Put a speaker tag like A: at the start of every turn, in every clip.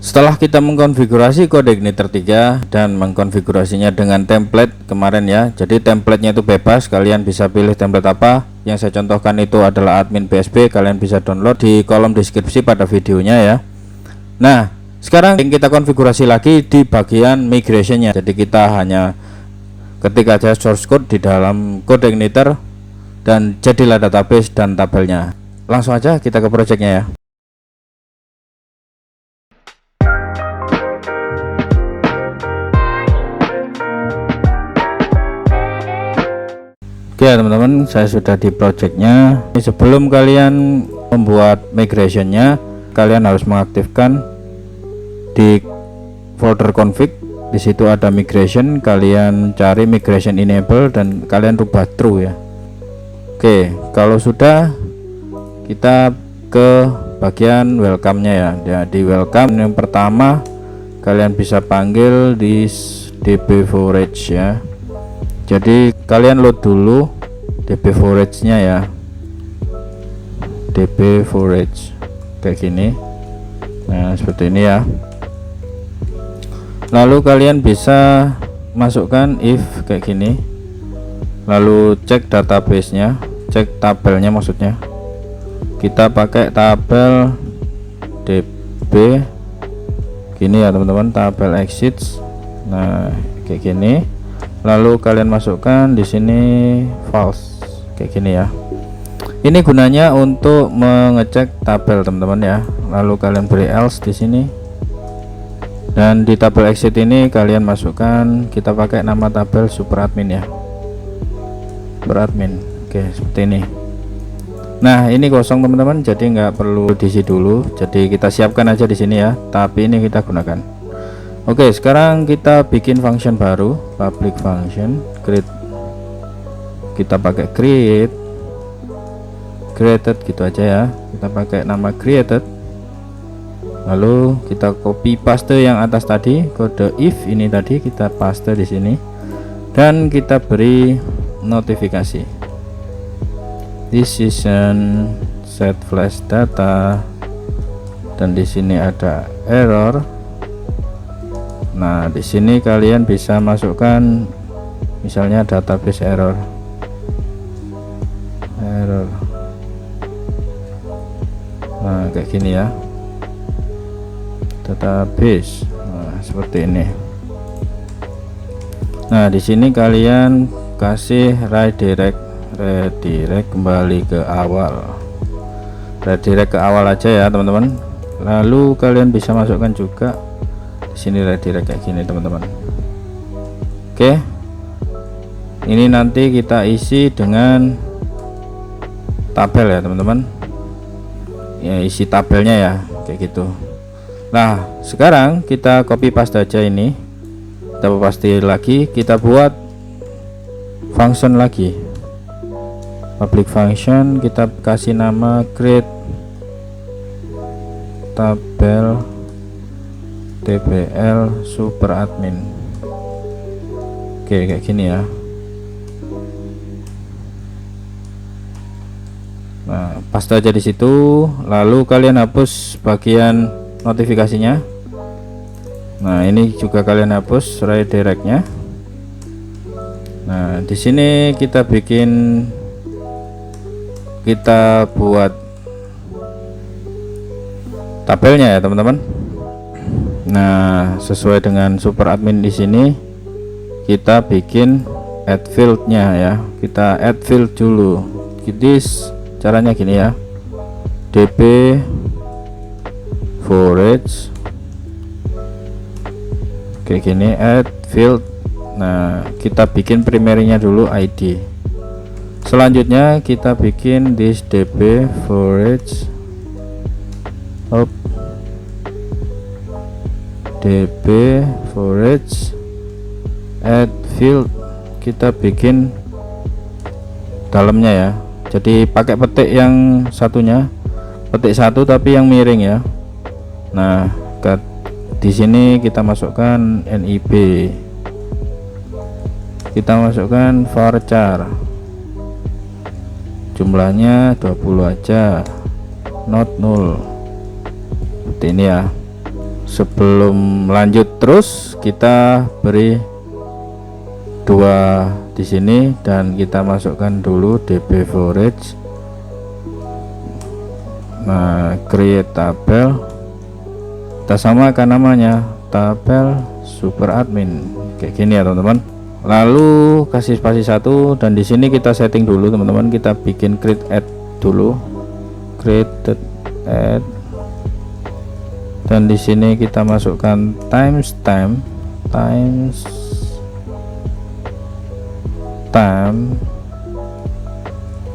A: Setelah kita mengkonfigurasi kode igniter 3 dan mengkonfigurasinya dengan template kemarin ya, jadi templatenya itu bebas, kalian bisa pilih template apa. Yang saya contohkan itu adalah admin BSP, kalian bisa download di kolom deskripsi pada videonya ya. Nah, sekarang kita konfigurasi lagi di bagian migrationnya. Jadi kita hanya ketik aja source code di dalam kode igniter dan jadilah database dan tabelnya. Langsung aja kita ke projectnya ya. Oke teman-teman, saya sudah di projectnya. Sebelum kalian membuat migrationnya, kalian harus mengaktifkan di folder config. Di situ ada migration, kalian cari migration enable dan kalian rubah true ya. Oke, kalau sudah, kita ke bagian welcome-nya ya. Di welcome yang pertama kalian bisa panggil di db forage ya. Jadi kalian load dulu db forage nya ya, db forage kayak gini. Nah seperti ini ya. Lalu kalian bisa masukkan if kayak gini, lalu cek database nya, cek tabelnya, maksudnya kita pakai tabel db gini ya teman-teman, tabel exits. Nah kayak gini. Lalu kalian masukkan di sini false kayak gini ya. Ini gunanya untuk mengecek tabel teman-teman ya. Lalu kalian beri else di sini. Dan di tabel exit ini kalian masukkan, kita pakai nama tabel superadmin ya. Beradmin. Oke, seperti ini. Nah, ini kosong teman-teman, jadi nggak perlu diisi dulu. Jadi kita siapkan aja di sini ya. Tapi ini kita gunakan. Oke, sekarang kita bikin function baru, public function create. Kita pakai created gitu aja ya. Kita pakai nama created. Lalu kita copy paste yang atas tadi, kode if ini tadi kita paste di sini dan kita beri notifikasi. This is an set flash data dan di sini ada error. Nah, di sini kalian bisa masukkan misalnya database error. Nah, kayak gini ya. Database. Nah, seperti ini. Nah, di sini kalian kasih redirect kembali ke awal. Redirect ke awal aja ya, teman-teman. Lalu kalian bisa masukkan juga sini redirect kayak gini teman-teman. Oke, ini nanti kita isi dengan tabel ya teman-teman ya, isi tabelnya ya kayak gitu. Nah sekarang kita copy paste aja ini, kita paste lagi, kita buat function lagi, public function, kita kasih nama create tabel tbl superadmin. Oke, kayak gini ya. Nah, paste aja di situ, lalu kalian hapus bagian notifikasinya. Nah, ini juga kalian hapus redirectnya. Nah, di sini kita buat tabelnya ya, teman-teman. Nah, sesuai dengan superadmin di sini kita bikin add field-nya ya. Kita add field dulu. Jadi caranya gini ya. db forage kayak gini, add field. Nah, kita bikin primary-nya dulu ID. Selanjutnya kita bikin this db forage db forage add field, kita bikin dalamnya ya. Jadi pakai petik yang satunya, petik satu tapi yang miring ya. Nah di sini kita masukkan nib, kita masukkan varchar, jumlahnya 20 aja, not null, seperti ini ya. Sebelum lanjut terus, kita beri 2 di sini dan kita masukkan dulu db forage. Nah, create tabel, kita samakan namanya tabel super admin kayak gini ya teman-teman. Lalu kasih spasi 1 dan di sini kita setting dulu teman-teman, kita bikin create add dulu, create add, dan di sini kita masukkan timestamp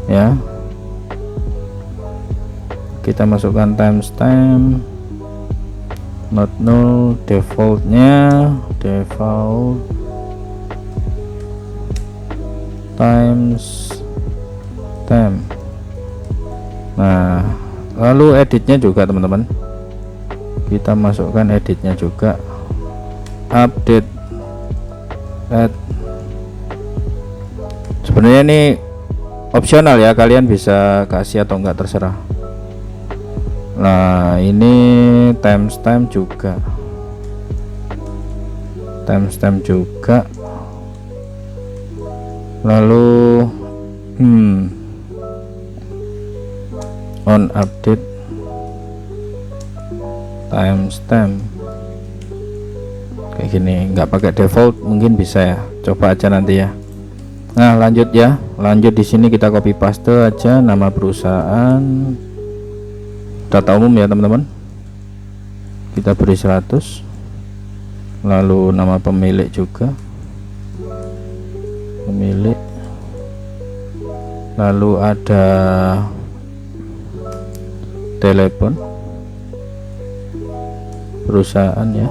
A: ya, kita masukkan timestamp not null, defaultnya default timestamp. Nah, lalu editnya juga teman-teman, kita masukkan editnya juga, update add. Sebenarnya ini opsional ya, kalian bisa kasih atau enggak terserah. Nah, ini timestamp juga, lalu on update timestamp kayak gini, nggak pakai default mungkin bisa ya, coba aja nanti ya. Nah, lanjut ya, lanjut di sini kita copy paste aja nama perusahaan, data umum ya teman-teman, kita beri 100, lalu nama pemilik juga, pemilik, lalu ada telepon perusahaan ya,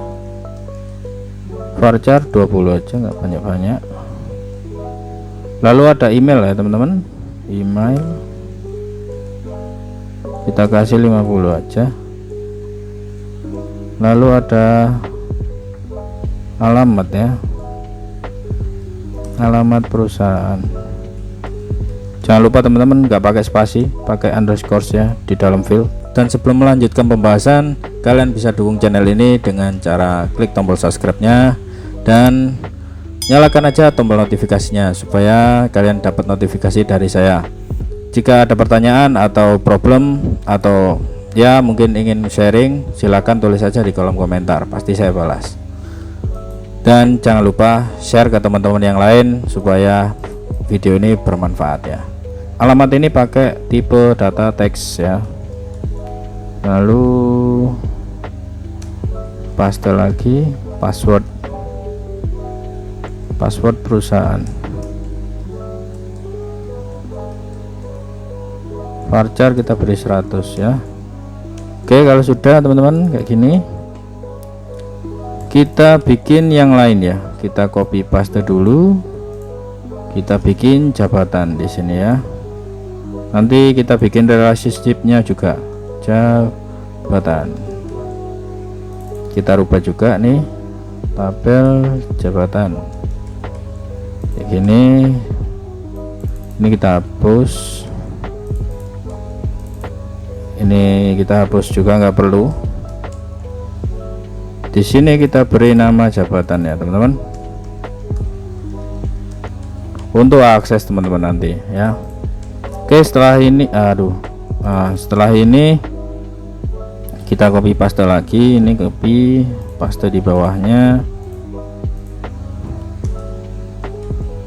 A: varchar 20 aja, nggak banyak-banyak. Lalu ada email ya teman-teman, email kita kasih 50 aja. Lalu ada alamat ya, alamat perusahaan, jangan lupa teman-teman nggak pakai spasi, pakai underscore ya di dalam field. Dan sebelum melanjutkan pembahasan, kalian bisa dukung channel ini dengan cara klik tombol subscribe-nya dan nyalakan aja tombol notifikasinya supaya kalian dapat notifikasi dari saya. Jika ada pertanyaan atau problem atau ya mungkin ingin sharing, silahkan tulis saja di kolom komentar, pasti saya balas. Dan jangan lupa share ke teman-teman yang lain supaya video ini bermanfaat ya. Alamat ini pakai tipe data teks ya. Lalu paste lagi password perusahaan, varchar kita beri 100 ya. Oke, kalau sudah teman-teman kayak gini, kita bikin yang lain ya, kita copy paste dulu, kita bikin jabatan di sini ya. Nanti kita bikin relationship-nya juga, jabatan, kita rubah juga nih tabel jabatan kayak gini. Ini kita hapus, ini kita hapus juga, nggak perlu. Di sini kita beri nama jabatan ya teman-teman, untuk akses teman-teman nanti ya. Oke, setelah ini setelah ini kita copy paste lagi, ini copy paste di bawahnya,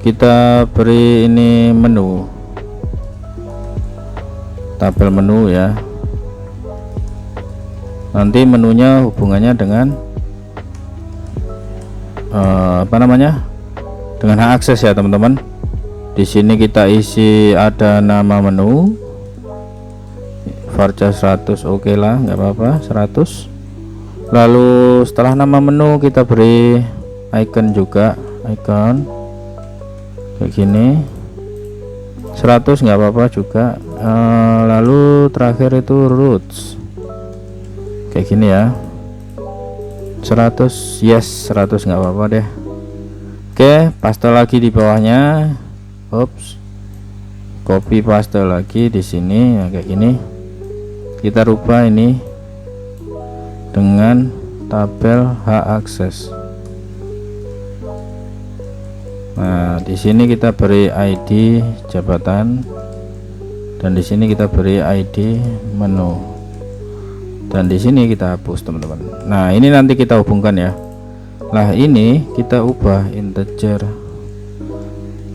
A: kita beri ini menu, tabel menu ya. Nanti menunya hubungannya dengan dengan hak akses ya teman-teman. Di sini kita isi ada nama menu, varchar 100, oke lah, nggak apa-apa 100. Lalu setelah nama menu kita beri icon juga, icon kayak gini 100, nggak apa-apa juga. Lalu terakhir itu roots kayak gini ya, 100, yes 100, nggak apa-apa deh. Oke, paste lagi di bawahnya, oops, copy paste lagi di sini ya, kayak gini. Kita rubah ini dengan tabel hak akses. Nah, di sini kita beri ID jabatan dan di sini kita beri ID menu. Dan di sini kita hapus, teman-teman. Nah, ini nanti kita hubungkan ya. Nah, ini kita ubah integer.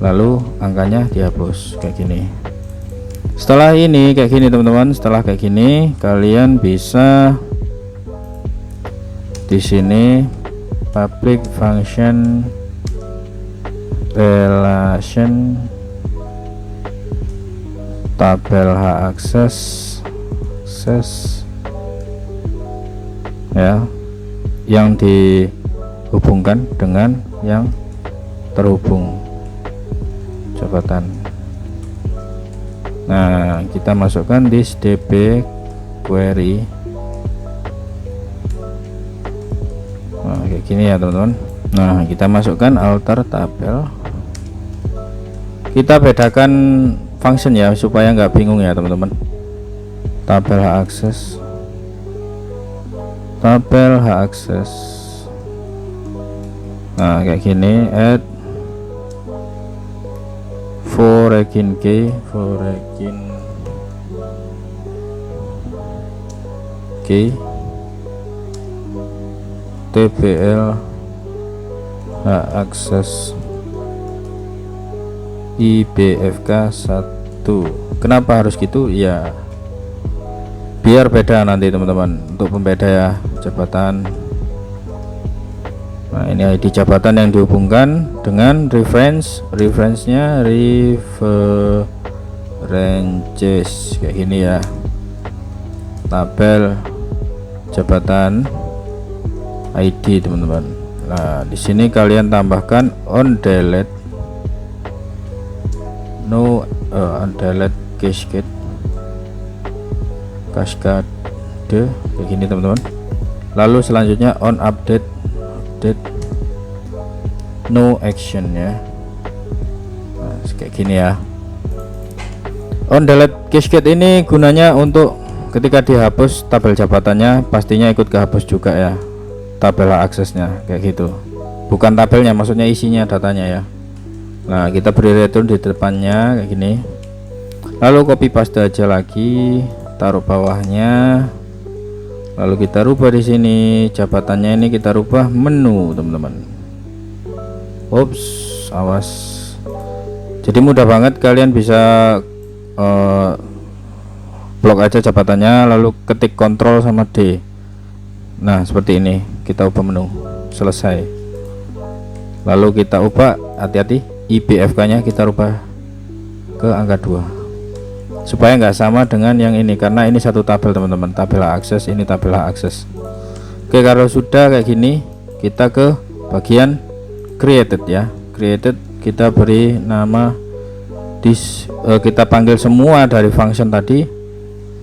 A: Lalu angkanya dihapus kayak gini. Setelah ini kayak gini, teman-teman. Setelah kayak gini, kalian bisa di sini public function relation tabel hak akses ya, yang dihubungkan dengan yang terhubung jabatan. Nah, kita masukkan di db query. Nah, kayak gini ya, teman-teman. Nah, kita masukkan alter tabel. Kita bedakan function ya supaya nggak bingung ya, teman-teman. Tabel hak akses, tabel hak akses. Nah, kayak gini, add foreign key tbl hak akses IBFK 1. Kenapa harus gitu ya? Biar beda nanti, teman-teman, untuk pembeda ya jabatan. Nah, ini ID jabatan yang dihubungkan dengan reference-nya references kayak gini ya. Tabel jabatan ID, teman-teman. Nah, di sini kalian tambahkan on delete cascade kayak gini, teman-teman. Lalu selanjutnya on update no action ya. Nah, kayak gini ya. On delete cascade ini gunanya untuk ketika dihapus tabel jabatannya pastinya ikut kehapus juga ya, tabel aksesnya kayak gitu, bukan tabelnya, maksudnya isinya, datanya ya. Nah, kita beri return di depannya kayak gini, lalu copy paste aja lagi, taruh bawahnya, lalu kita rubah di sini jabatannya, ini kita rubah menu, teman-teman. Ups, awas. Jadi mudah banget, kalian bisa blok aja jabatannya, lalu ketik Ctrl sama D. Nah, seperti ini kita ubah menu, selesai. Lalu kita ubah, hati-hati, IBFK nya kita rubah ke angka 2 supaya nggak sama dengan yang ini, karena ini satu tabel, teman-teman. Tabel akses, ini tabel akses. Oke, kalau sudah kayak gini, kita ke bagian created ya. Created, kita beri nama kita panggil semua dari function tadi,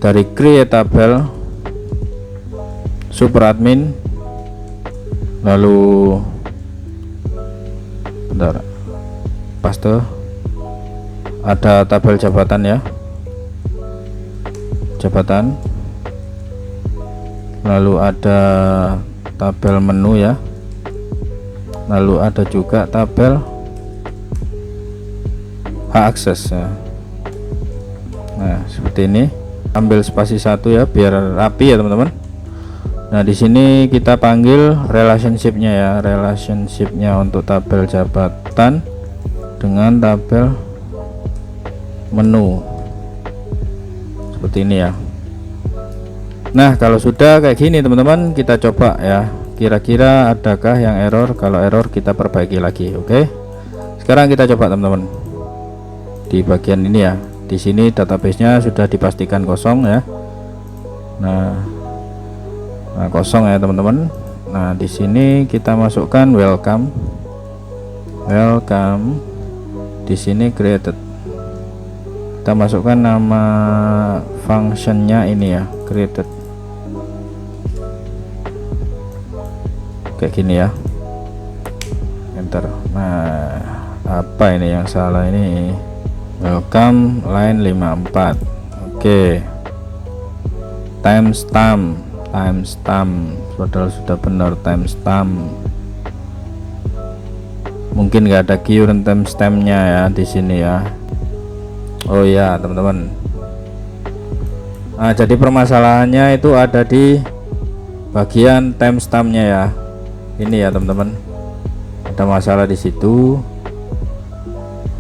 A: dari create tabel, super admin, lalu bentar, paste, ada tabel jabatan ya, jabatan, lalu ada tabel menu ya, lalu ada juga tabel hak akses ya. Nah, seperti ini, ambil spasi 1 ya biar rapi ya, teman-teman. Nah, di sini kita panggil relationship-nya ya, relationship-nya untuk tabel jabatan dengan tabel menu seperti ini ya. Nah, kalau sudah kayak gini, teman-teman, kita coba ya, kira-kira adakah yang error. Kalau error kita perbaiki lagi. Oke, sekarang kita coba, teman-teman, di bagian ini ya. Di sini database-nya sudah dipastikan kosong ya. Nah, kosong ya, teman-teman. Nah, di sini kita masukkan welcome. Di sini created. Kita masukkan nama functionnya ini ya, created. Kayak gini ya. Enter. Nah, apa ini yang salah ini? Welcome line 54. Oke. Timestamp timestamp, padahal sudah benar timestamp. Mungkin nggak ada current timestampnya ya di sini ya. Oh ya teman-teman. Nah, jadi permasalahannya itu ada di bagian timestampnya ya. Ini ya teman-teman, ada masalah di situ.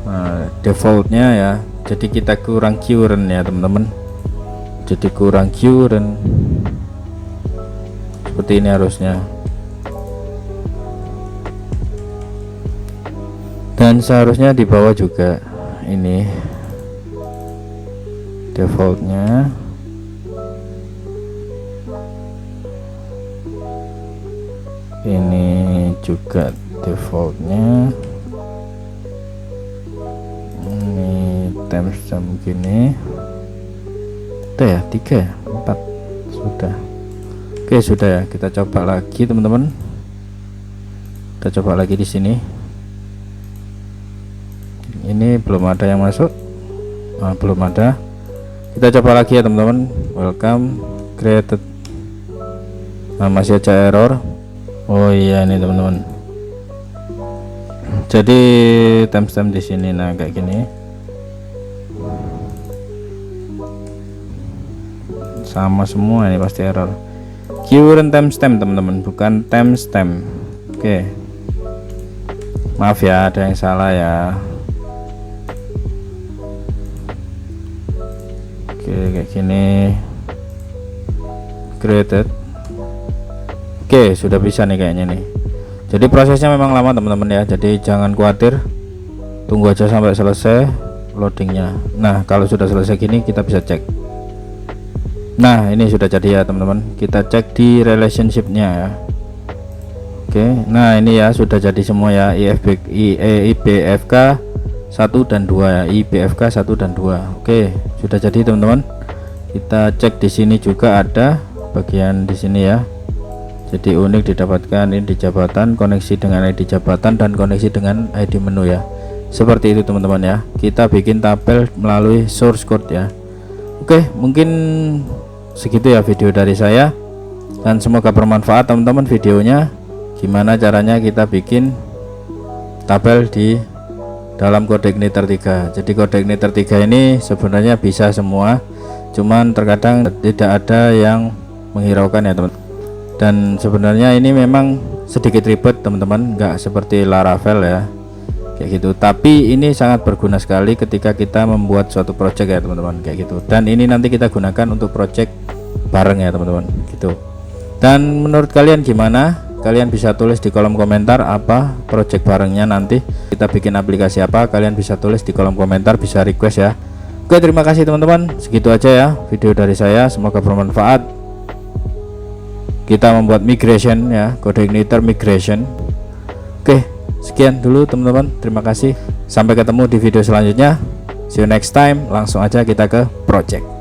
A: Nah, defaultnya ya, jadi kita kurang current ya teman-teman, jadi kurang current seperti ini harusnya, dan seharusnya di bawah juga ini defaultnya. Ini juga defaultnya. Ini timestamp gini. Udah ya, 3 ya, 4 sudah. Oke sudah ya, kita coba lagi teman-teman. Kita coba lagi di sini. Ini belum ada yang masuk. Nah, belum ada. Kita coba lagi ya teman-teman. Welcome created. Nah, masih aja error. Oh iya ini teman-teman. Jadi timestamp di sini nah kayak gini. Sama semua ini pasti error. Current timestamp teman-teman, bukan timestamp. Oke. Maaf ya ada yang salah ya. Oke kayak gini. Created. Oke sudah bisa nih kayaknya nih. Jadi prosesnya memang lama teman-teman ya, jadi jangan khawatir, tunggu aja sampai selesai loadingnya. Nah kalau sudah selesai gini kita bisa cek. Nah ini sudah jadi ya teman-teman, kita cek di relationship-nya ya. Oke, nah ini ya sudah jadi semua ya, IBFK 1 dan 2 ya, IBFK 1 dan 2. Oke sudah jadi teman-teman. Kita cek di sini juga ada bagian di sini ya. Jadi unik didapatkan ini di jabatan, koneksi dengan ID jabatan, dan koneksi dengan ID menu ya. Seperti itu teman-teman ya. Kita bikin tabel melalui source code ya. Oke mungkin segitu ya video dari saya, dan semoga bermanfaat teman-teman videonya. Gimana caranya kita bikin tabel di dalam Codeigniter 3. Jadi Codeigniter 3 ini sebenarnya bisa semua, cuman terkadang tidak ada yang menghiraukan ya teman-teman. Dan sebenarnya ini memang sedikit ribet teman-teman, nggak seperti Laravel ya kayak gitu, tapi ini sangat berguna sekali ketika kita membuat suatu project ya teman-teman kayak gitu. Dan ini nanti kita gunakan untuk project bareng ya teman-teman gitu. Dan menurut kalian gimana? Kalian bisa tulis di kolom komentar apa project barengnya, nanti kita bikin aplikasi apa, kalian bisa tulis di kolom komentar, bisa request ya. Oke terima kasih teman-teman, segitu aja ya video dari saya, semoga bermanfaat. Kita membuat migration ya, Codeigniter migration. Oke sekian dulu teman-teman, terima kasih, sampai ketemu di video selanjutnya. See you next time. Langsung aja kita ke project.